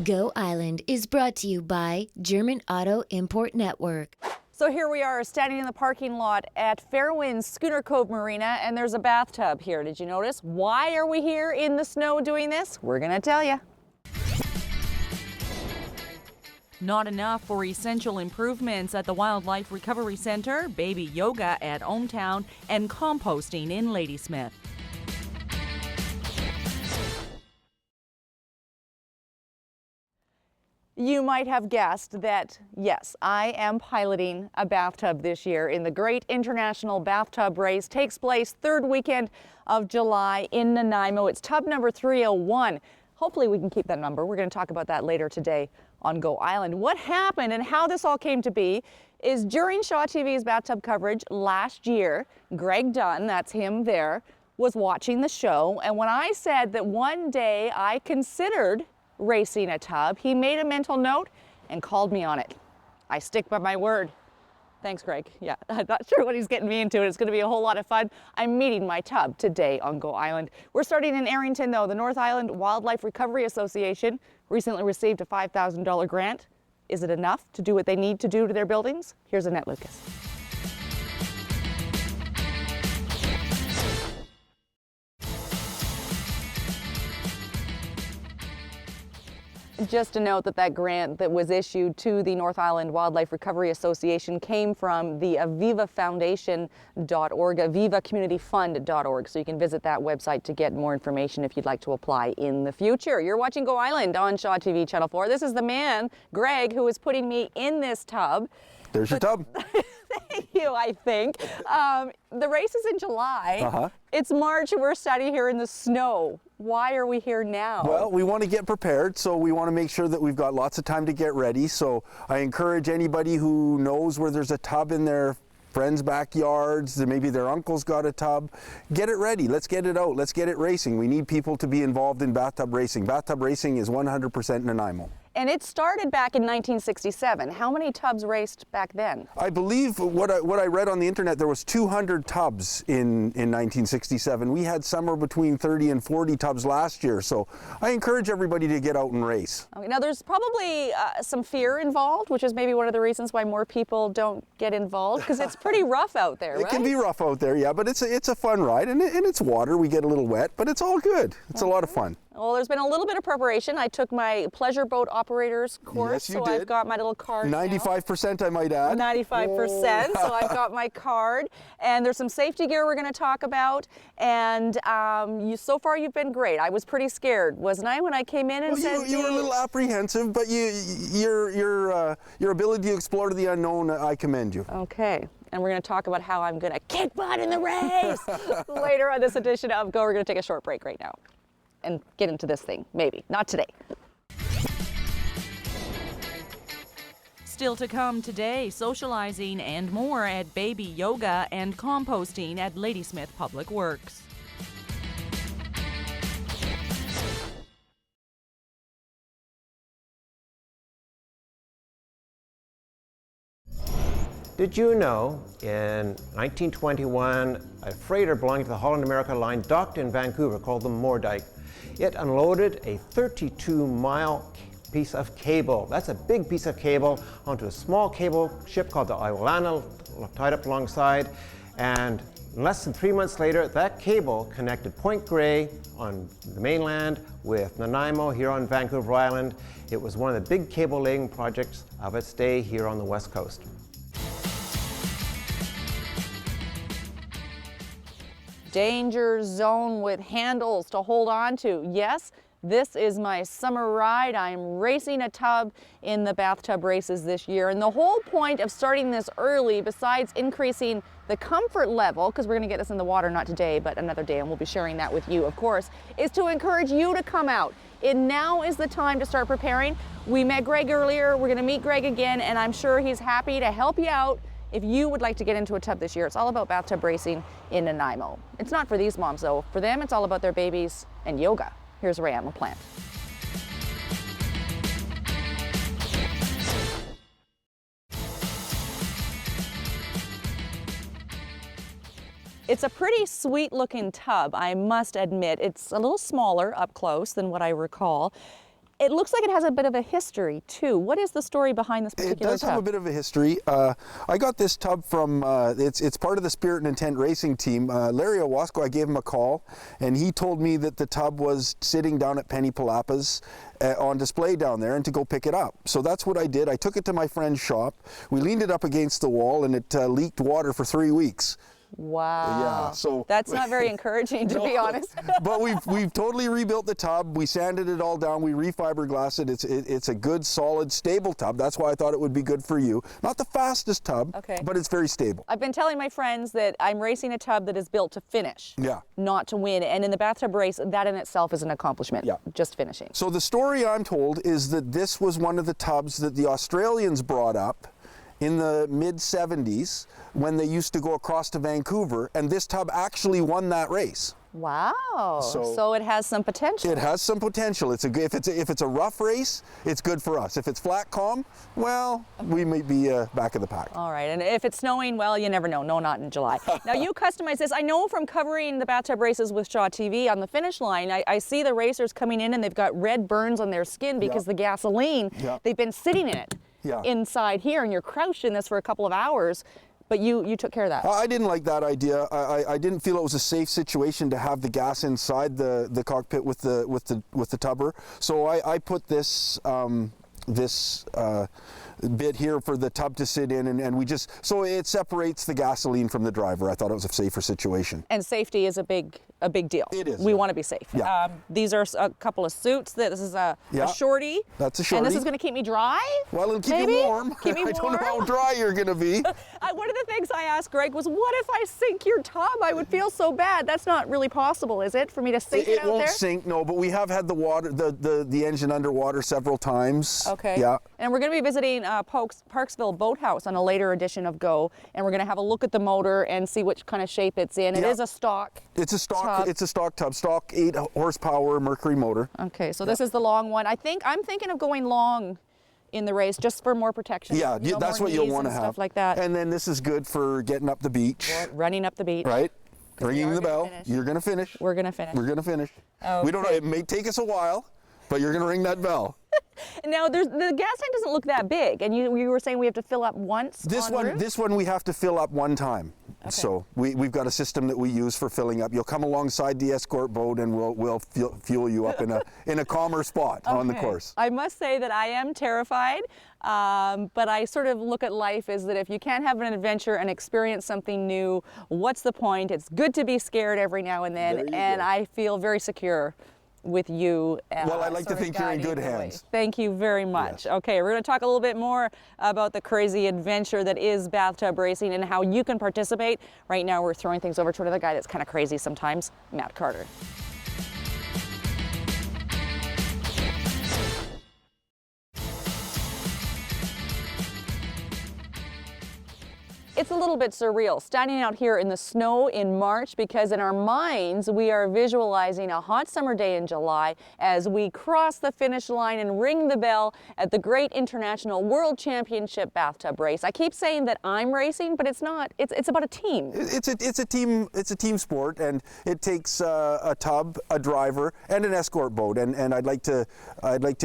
Go Island is brought to you by German Auto Import Network. So here we are standing in the parking lot at Fairwinds Schooner Cove Marina, and there's a bathtub here. Did you notice? Why are we here in the snow doing this? We're gonna tell you. Not enough for essential improvements at the Wildlife Recovery Center, baby yoga at Ohmtown, and composting in Ladysmith. You might have guessed that, yes, I am piloting a bathtub this year in the Great International Bathtub Race. Takes place third weekend of July in Nanaimo. It's tub number 301. Hopefully we can keep that number. We're going to talk about that later today on Go Island. What happened and how this all came to be is during Shaw TV's bathtub coverage last year, Greg Dunn, that's him there, was watching the show. And when I said that one day I considered racing a tub, he made a mental note and called me on it. I stick by my word. Thanks, Greg. Yeah, I'm not sure what he's getting me into. It's going to be a whole lot of fun. I'm meeting my tub today on Go Island. We're starting in Arrington, though. The North Island Wildlife Recovery Association recently received a $5,000 grant. Is it enough to do what they need to do to their buildings? Here's Annette Lucas. Just to note that that grant that was issued to the North Island Wildlife Recovery Association came from the avivafoundation.org, avivacommunityfund.org. So you can visit that website to get more information if you'd like to apply in the future. You're watching Go Island on Shaw TV Channel 4. This is the man, Greg, who is putting me in this tub. There's your tub. Thank you, I think. The race is in July. It's March and we're standing here in the snow. Why are we here now? Well, we want to get prepared, so we want to make sure that we've got lots of time to get ready. So I encourage anybody who knows where there's a tub in their friends' backyards, maybe their uncle's got a tub, get it ready. Let's get it out. Let's get it racing. We need people to be involved in bathtub racing. Bathtub racing is 100% Nanaimo. And it started back in 1967. How many tubs raced back then? I believe what I read on the internet, there was 200 tubs in 1967. We had somewhere between 30 and 40 tubs last year. So I encourage everybody to get out and race. Okay, now there's probably some fear involved, which is maybe one of the reasons why more people don't get involved, because it's pretty rough out there, right? It can be rough out there, yeah, but it's a fun ride, and it's water. We get a little wet, but it's all good. It's a lot of fun. Well, there's been a little bit of preparation. I took my pleasure boat operator's course, yes, so did. I've got my little card 95%, I might add. 95%, so I've got my card. And there's some safety gear we're going to talk about. And so far you've been great. I was pretty scared, wasn't I, when I came in and said... You were a little apprehensive, but your ability to explore the unknown, I commend you. Okay. And we're going to talk about how I'm going to kick butt in the race later on this edition of Go. We're going to take a short break right now and get into this thing, maybe. Not today. Still to come today, socializing and more at baby yoga and composting at Ladysmith Public Works. Did you know in 1921 a freighter belonging to the Holland America Line docked in Vancouver called the Moordike? It unloaded a 32-mile piece of cable. That's a big piece of cable onto a small cable ship called the Iolana tied up alongside, and less than 3 months later that cable connected Point Grey on the mainland with Nanaimo here on Vancouver Island. It was one of the big cable laying projects of its day here on the West Coast. Danger zone with handles to hold on to. Yes, this is my summer ride. I'm racing a tub in the bathtub races this year. And the whole point of starting this early, besides increasing the comfort level, because we're going to get this in the water not today, but another day, and we'll be sharing that with you, of course, is to encourage you to come out. Now is the time to start preparing. We met Greg earlier. We're going to meet Greg again, and I'm sure he's happy to help you out if you would like to get into a tub this year. It's all about bathtub racing in Nanaimo. It's not for these moms, though. For them, it's all about their babies and yoga. Here's Rayanne LaPlante. It's a pretty sweet looking tub, I must admit. It's a little smaller up close than what I recall. It looks like it has a bit of a history too. What is the story behind this particular It does tub? have a bit of a history. I got this tub from, it's part of the Spirit and Intent racing team. Larry Owasco, I gave him a call, and he told me that the tub was sitting down at Penny Palapas on display down there, and to go pick it up. So that's what I did. I took it to my friend's shop. We leaned it up against the wall, and it leaked water for 3 weeks. Wow. Yeah, so that's not very encouraging, to be honest. But we've totally rebuilt the tub. We sanded it all down. We refiberglassed it. It's a good, solid, stable tub. That's why I thought it would be good for you. Not the fastest tub, Okay. but it's very stable. I've been telling my friends that I'm racing a tub that is built to finish, Yeah. not to win. And in the bathtub race, that in itself is an accomplishment. Yeah. Just finishing. So the story I'm told is that this was one of the tubs that the Australians brought up in the mid-70s when they used to go across to Vancouver, and this tub actually won that race. Wow. So it has some potential. It has some potential. If it's a rough race, it's good for us. If it's flat calm, well, we might be back of the pack. All right, and if it's snowing, well, you never know. No, not in July. Now, you customize this. I know from covering the bathtub races with Shaw TV on the finish line, I see the racers coming in and they've got red burns on their skin because the gasoline, they've been sitting in it inside here, and you're crouched in this for a couple of hours. But you took care of that. I didn't like that idea. I didn't feel it was a safe situation to have the gas inside the cockpit with the tubber. So I put this bit here for the tub to sit in, and so it separates the gasoline from the driver. I thought it was a safer situation. And safety is a big deal. It is. We want to be safe. Yeah. These are a couple of suits. This is a shorty. That's a shorty. And this is going to keep me dry? Well, it'll keep Maybe? you warm. Keep me I don't know warm. how dry you're going to be. One of the things I asked Greg was, what if I sink your tub? I would feel so bad. That's not really possible, is it, for me to sink it out there? It won't sink, no, but we have had the water, the engine underwater several times. Okay. Yeah. And we're going to be visiting Parksville Boathouse on a later edition of Go, and we're going to have a look at the motor and see which kind of shape it's in. It is a stock. It's a stock. tub. It's a stock tub, stock 8 horsepower Mercury motor. Okay, so this is the long one. I'm thinking of going long in the race just for more protection. Yeah, that's what you'll want to have. Stuff like that. And then this is good for getting up the beach. Running up the beach. Right. we Ringing are the gonna bell. finish. You're going to finish. We're going to finish. We're going to finish. Okay. We don't know. It may take us a while, but you're going to ring that bell. Now, the gas tank doesn't look that big, and you were saying we have to fill up once. This en route? one we have to fill up one time. Okay. So we've got a system that we use for filling up. You'll come alongside the escort boat, and we'll fuel you up in a calmer spot on the course. I must say that I am terrified, but I sort of look at life as that if you can't have an adventure and experience something new, what's the point? It's good to be scared every now and then, and I feel very secure with you. Well, I like to think you're in good guiding the way. hands. Thank you very much. Yes. Okay, we're going to talk a little bit more about the crazy adventure that is bathtub racing and how you can participate. Right now, we're throwing things over to another guy that's kind of crazy sometimes, Matt Carter. It's a little bit surreal standing out here in the snow in March, because in our minds we are visualizing a hot summer day in July as we cross the finish line and ring the bell at the great international World Championship bathtub race. I keep saying that I'm racing, but it's not. It's about a team. It's a team sport, and it takes a tub, a driver, and an escort boat. And I'd like to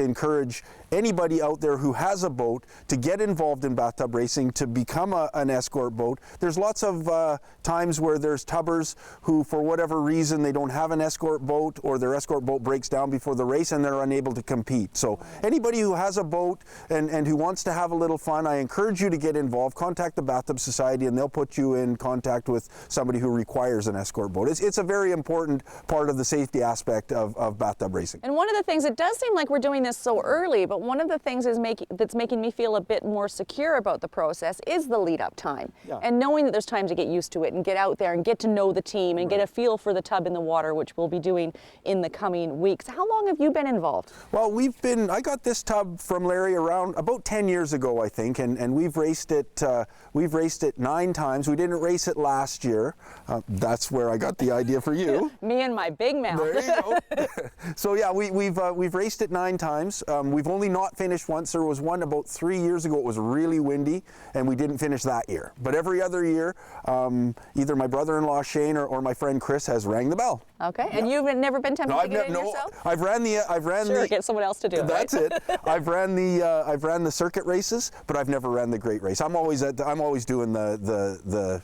encourage anybody out there who has a boat to get involved in bathtub racing, to become an escort boat. There's lots of times where there's tubbers who, for whatever reason, they don't have an escort boat, or their escort boat breaks down before the race and they're unable to compete. So anybody who has a boat and who wants to have a little fun, I encourage you to get involved. Contact the Bathtub Society, and they'll put you in contact with somebody who requires an escort boat. It's a very important part of the safety aspect of bathtub racing. And one of the things, it does seem like we're doing this so early, but one of the things that's making me feel a bit more secure about the process is the lead-up time. Yeah. And knowing that there's time to get used to it and get out there and get to know the team and get a feel for the tub in the water, which we'll be doing in the coming weeks. How long have you been involved? Well, I got this tub from Larry around about 10 years ago, I think, and we've raced it 9 times. We didn't race it last year. That's where I got the idea for you. Me and my big mouth. There you go. So yeah, we've raced it 9 times. We've only not finished once. There was one about 3 years ago. It was really windy, and we didn't finish that year. But every other year, either my brother-in-law Shane or my friend Chris has rang the bell. Okay, and you've never been tempted to get in yourself? I've ran Sure, get someone else to do it. That's right? it. I've ran the circuit races, but I've never ran the great race. I'm always doing the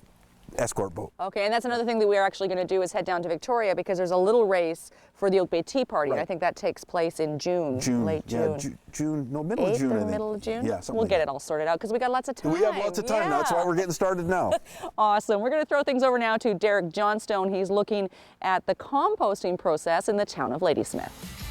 escort boat. Okay, and that's another thing that we're actually going to do is head down to Victoria, because there's a little race for the Oak Bay Tea Party, and I think that takes place in June, late June. Yeah, middle of June, I think. Middle of June? Yeah, something We'll like get that. it all sorted out, because we got lots of time. We have lots of time. Yeah. That's why we're getting started now. Awesome. We're going to throw things over now to Derek Johnstone. He's looking at the composting process in the town of Ladysmith.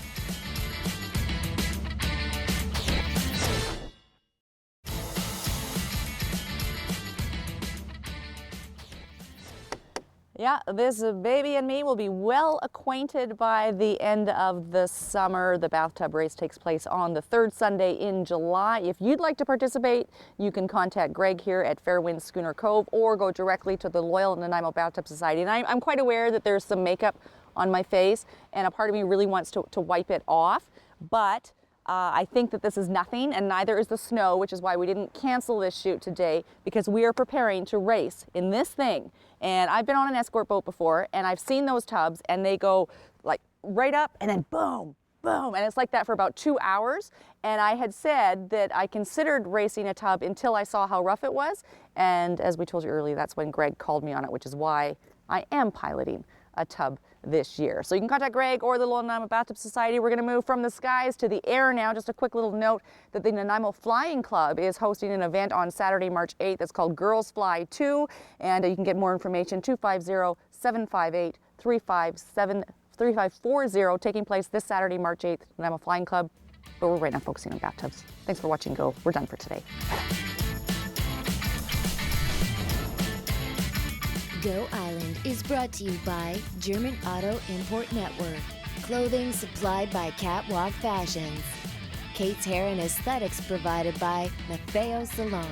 Yeah, this baby and me will be well acquainted by the end of the summer. The bathtub race takes place on the third Sunday in July. If you'd like to participate, you can contact Greg here at Fairwind Schooner Cove or go directly to the Loyal Nanaimo Bathtub Society. And I'm quite aware that there's some makeup on my face, and a part of me really wants to wipe it off, but I think that this is nothing, and neither is the snow, which is why we didn't cancel this shoot today, because we are preparing to race in this thing. And I've been on an escort boat before, and I've seen those tubs, and they go like right up and then boom, boom, and it's like that for about 2 hours. And I had said that I considered racing a tub until I saw how rough it was, and as we told you earlier, that's when Greg called me on it, which is why I am piloting a tub this year. So you can contact Greg or the Loyal Nanaimo Bathtub Society. We're going to move from the skies to the air now. Just a quick little note that the Nanaimo Flying Club is hosting an event on Saturday, March 8th. It's called Girls Fly 2, and you can get more information 250-758-3540, taking place this Saturday, March 8th, Nanaimo Flying Club. But we're right now focusing on bathtubs. Thanks for watching Go. We're done for today. Go Island is brought to you by German Auto Import Network. Clothing supplied by Catwalk Fashions. Kate's Hair and Aesthetics provided by Maffeo Salon.